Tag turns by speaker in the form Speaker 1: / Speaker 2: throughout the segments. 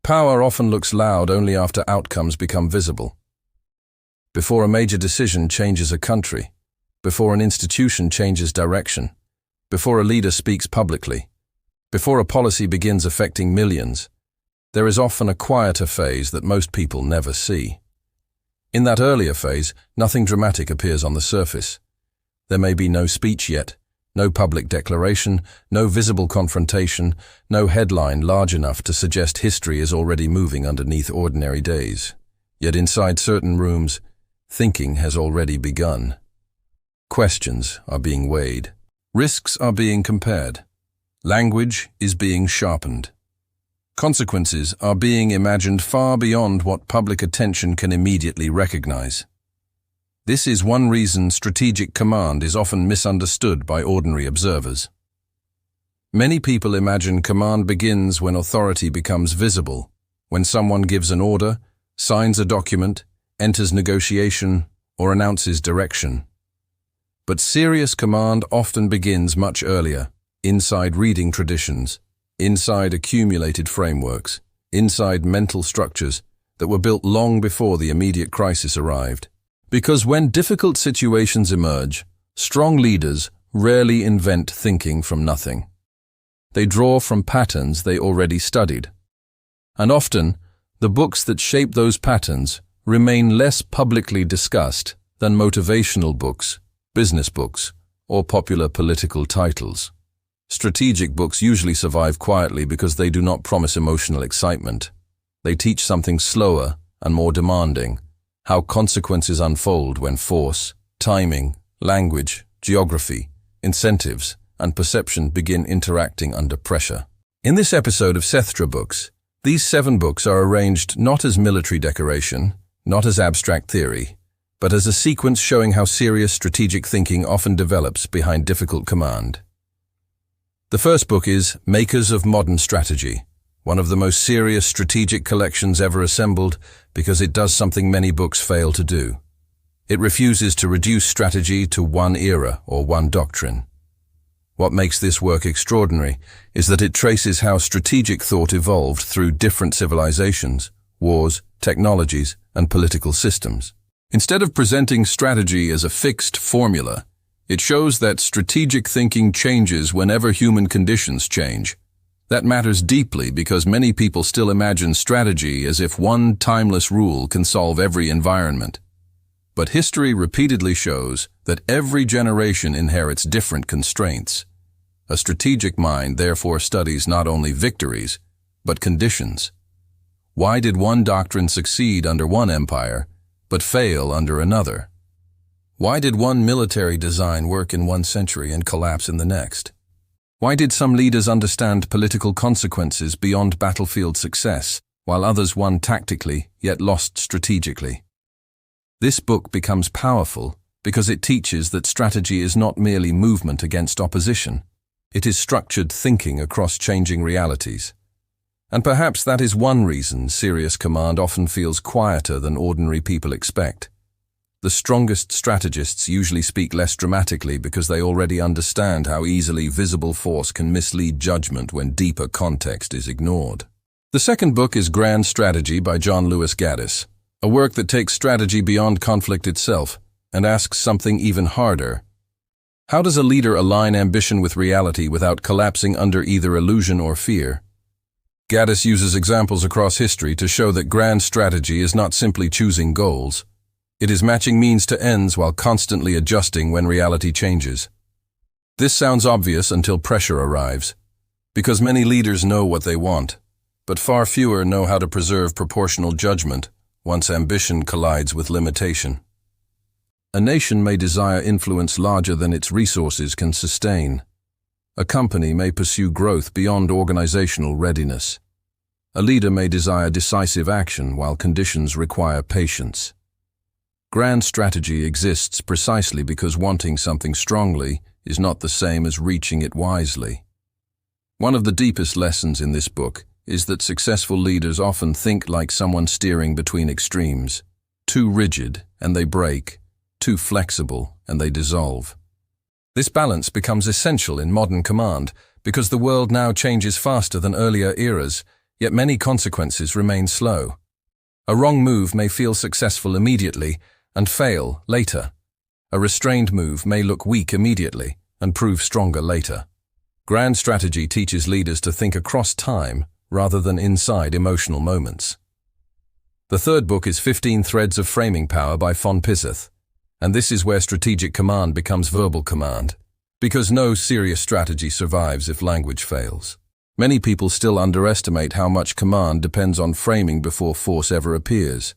Speaker 1: Power often looks loud only after outcomes become visible. Before a major decision changes a country, before an institution changes direction, before a leader speaks publicly, before a policy begins affecting millions, there is often a quieter phase that most people never see. In that earlier phase, nothing dramatic appears on the surface. There may be no speech yet, no public declaration, no visible confrontation, no headline large enough to suggest history is already moving underneath ordinary days. Yet inside certain rooms, thinking has already begun. Questions are being weighed. Risks are being compared. Language is being sharpened. Consequences are being imagined far beyond what public attention can immediately recognize. This is one reason strategic command is often misunderstood by ordinary observers. Many people imagine command begins when authority becomes visible, when someone gives an order, signs a document, enters negotiation, or announces direction. But serious command often begins much earlier, inside reading traditions, inside accumulated frameworks, inside mental structures that were built long before the immediate crisis arrived. Because when difficult situations emerge, strong leaders rarely invent thinking from nothing. They draw from patterns they already studied. And often, the books that shape those patterns remain less publicly discussed than motivational books, business books, or popular political titles. Strategic books usually survive quietly because they do not promise emotional excitement. They teach something slower and more demanding: how consequences unfold when force, timing, language, geography, incentives, and perception begin interacting under pressure. In this episode of Sethtra Books, these 7 books are arranged not as military decoration, not as abstract theory, but as a sequence showing how serious strategic thinking often develops behind difficult command. The first book is Makers of Modern Strategy, one of the most serious strategic collections ever assembled because it does something many books fail to do. It refuses to reduce strategy to one era or one doctrine. What makes this work extraordinary is that it traces how strategic thought evolved through different civilizations, wars, technologies, and political systems. Instead of presenting strategy as a fixed formula, it shows that strategic thinking changes whenever human conditions change. That matters deeply because many people still imagine strategy as if one timeless rule can solve every environment. But history repeatedly shows that every generation inherits different constraints. A strategic mind therefore studies not only victories, but conditions. Why did one doctrine succeed under one empire, but fail under another? Why did one military design work in one century and collapse in the next? Why did some leaders understand political consequences beyond battlefield success, while others won tactically yet lost strategically? This book becomes powerful because it teaches that strategy is not merely movement against opposition. It is structured thinking across changing realities. And perhaps that is one reason serious command often feels quieter than ordinary people expect. The strongest strategists usually speak less dramatically because they already understand how easily visible force can mislead judgment when deeper context is ignored. The second book is Grand Strategy by John Lewis Gaddis, a work that takes strategy beyond conflict itself and asks something even harder. How does a leader align ambition with reality without collapsing under either illusion or fear? Gaddis uses examples across history to show that grand strategy is not simply choosing goals. It is matching means to ends while constantly adjusting when reality changes. This sounds obvious until pressure arrives, because many leaders know what they want, but far fewer know how to preserve proportional judgment once ambition collides with limitation. A nation may desire influence larger than its resources can sustain. A company may pursue growth beyond organizational readiness. A leader may desire decisive action while conditions require patience. Grand strategy exists precisely because wanting something strongly is not the same as reaching it wisely. One of the deepest lessons in this book is that successful leaders often think like someone steering between extremes. Too rigid, and they break. Too flexible, and they dissolve. This balance becomes essential in modern command because the world now changes faster than earlier eras, yet many consequences remain slow. A wrong move may feel successful immediately and fail later. A restrained move may look weak immediately and prove stronger later. Grand strategy teaches leaders to think across time rather than inside emotional moments. The third book is 15 Threads of Framing Power by von Piseth, and this is where strategic command becomes verbal command, because no serious strategy survives if language fails. Many people still underestimate how much command depends on framing before force ever appears.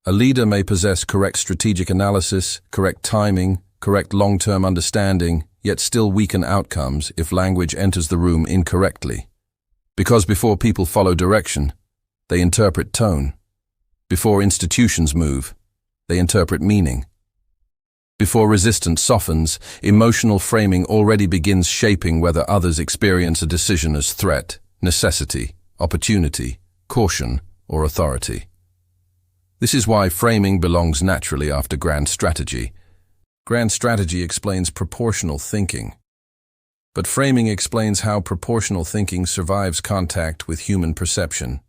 Speaker 1: A leader may possess correct strategic analysis, correct timing, correct long-term understanding, yet still weaken outcomes if language enters the room incorrectly. Because before people follow direction, they interpret tone. Before institutions move, they interpret meaning. Before resistance softens, emotional framing already begins shaping whether others experience a decision as threat, necessity, opportunity, caution, or authority. This is why framing belongs naturally after grand strategy. Grand strategy explains proportional thinking. But framing explains how proportional thinking survives contact with human perception.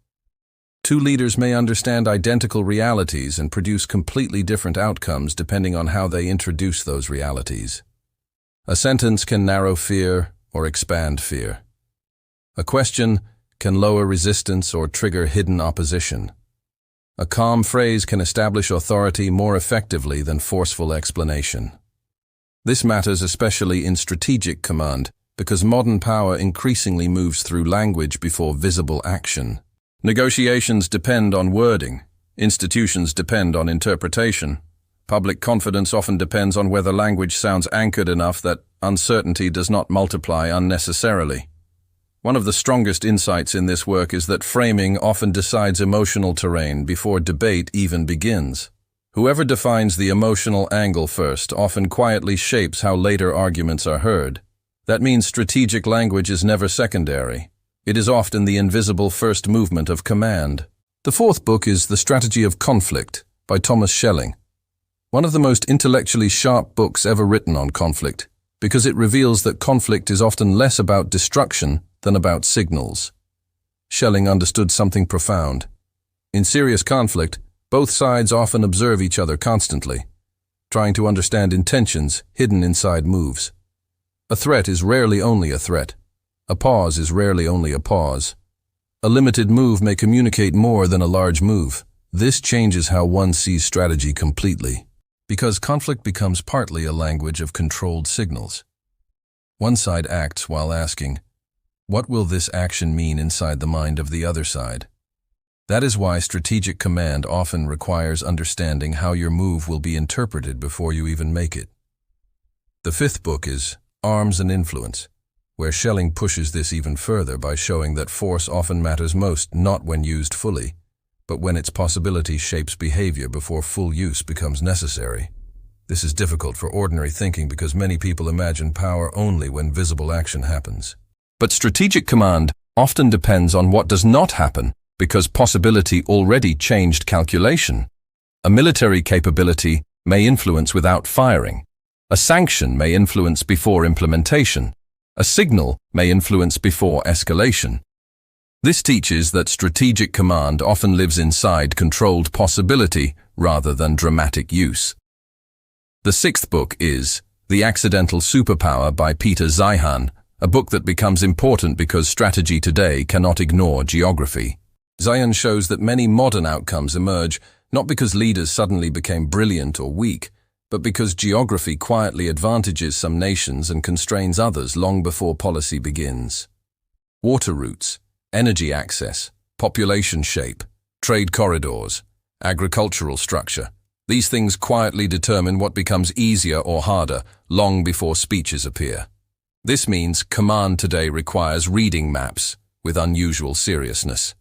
Speaker 1: Two leaders may understand identical realities and produce completely different outcomes depending on how they introduce those realities. A sentence can narrow fear or expand fear. A question can lower resistance or trigger hidden opposition. A calm phrase can establish authority more effectively than forceful explanation. This matters especially in strategic command because modern power increasingly moves through language before visible action. Negotiations depend on wording. Institutions depend on interpretation. Public confidence often depends on whether language sounds anchored enough that uncertainty does not multiply unnecessarily. One of the strongest insights in this work is that framing often decides emotional terrain before debate even begins. Whoever defines the emotional angle first often quietly shapes how later arguments are heard. That means strategic language is never secondary. It is often the invisible first movement of command. The fourth book is The Strategy of Conflict by Thomas Schelling. One of the most intellectually sharp books ever written on conflict, because it reveals that conflict is often less about destruction than about signals. Schelling understood something profound. In serious conflict, both sides often observe each other constantly, trying to understand intentions hidden inside moves. A threat is rarely only a threat. A pause is rarely only a pause. A limited move may communicate more than a large move. This changes how one sees strategy completely, because conflict becomes partly a language of controlled signals. One side acts while asking, what will this action mean inside the mind of the other side? That is why strategic command often requires understanding how your move will be interpreted before you even make it. The fifth book is Arms and Influence, where Schelling pushes this even further by showing that force often matters most not when used fully, but when its possibility shapes behavior before full use becomes necessary. This is difficult for ordinary thinking because many people imagine power only when visible action happens. But strategic command often depends on what does not happen because possibility already changed calculation. A military capability may influence without firing. A sanction may influence before implementation. A signal may influence before escalation. This teaches that strategic command often lives inside controlled possibility rather than dramatic use. The sixth book is The Accidental Superpower by Peter Zeihan, a book that becomes important because strategy today cannot ignore geography. Zeihan shows that many modern outcomes emerge not because leaders suddenly became brilliant or weak, but because geography quietly advantages some nations and constrains others long before policy begins. Water routes, energy access, population shape, trade corridors, agricultural structure. These things quietly determine what becomes easier or harder long before speeches appear. This means command today requires reading maps with unusual seriousness.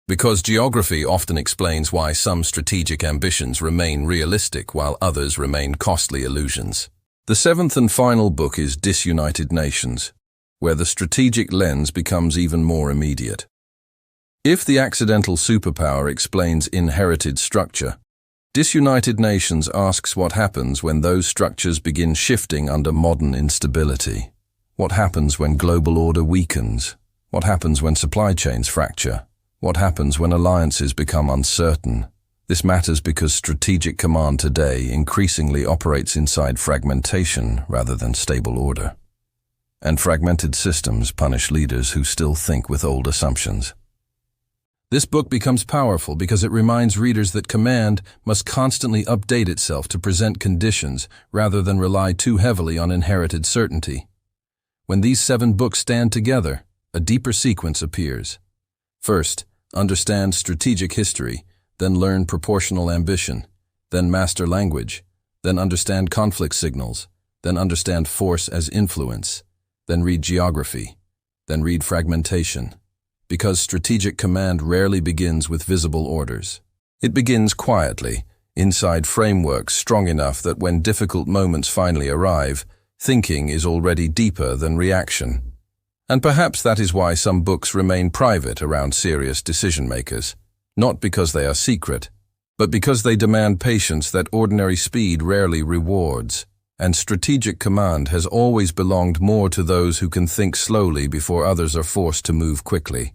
Speaker 1: Because geography often explains why some strategic ambitions remain realistic while others remain costly illusions. The seventh and final book is Disunited Nations, where the strategic lens becomes even more immediate. If the accidental superpower explains inherited structure, Disunited Nations asks what happens when those structures begin shifting under modern instability. What happens when global order weakens? What happens when supply chains fracture? What happens when alliances become uncertain? This matters because strategic command today increasingly operates inside fragmentation rather than stable order. And fragmented systems punish leaders who still think with old assumptions. This book becomes powerful because it reminds readers that command must constantly update itself to present conditions rather than rely too heavily on inherited certainty. When these 7 books stand together, a deeper sequence appears. First, understand strategic history, then learn proportional ambition, then master language, then understand conflict signals, then understand force as influence, then read geography, then read fragmentation. Because strategic command rarely begins with visible orders. It begins quietly, inside frameworks strong enough that when difficult moments finally arrive, thinking is already deeper than reaction. And perhaps that is why some books remain private around serious decision-makers, not because they are secret, but because they demand patience that ordinary speed rarely rewards. And strategic command has always belonged more to those who can think slowly before others are forced to move quickly.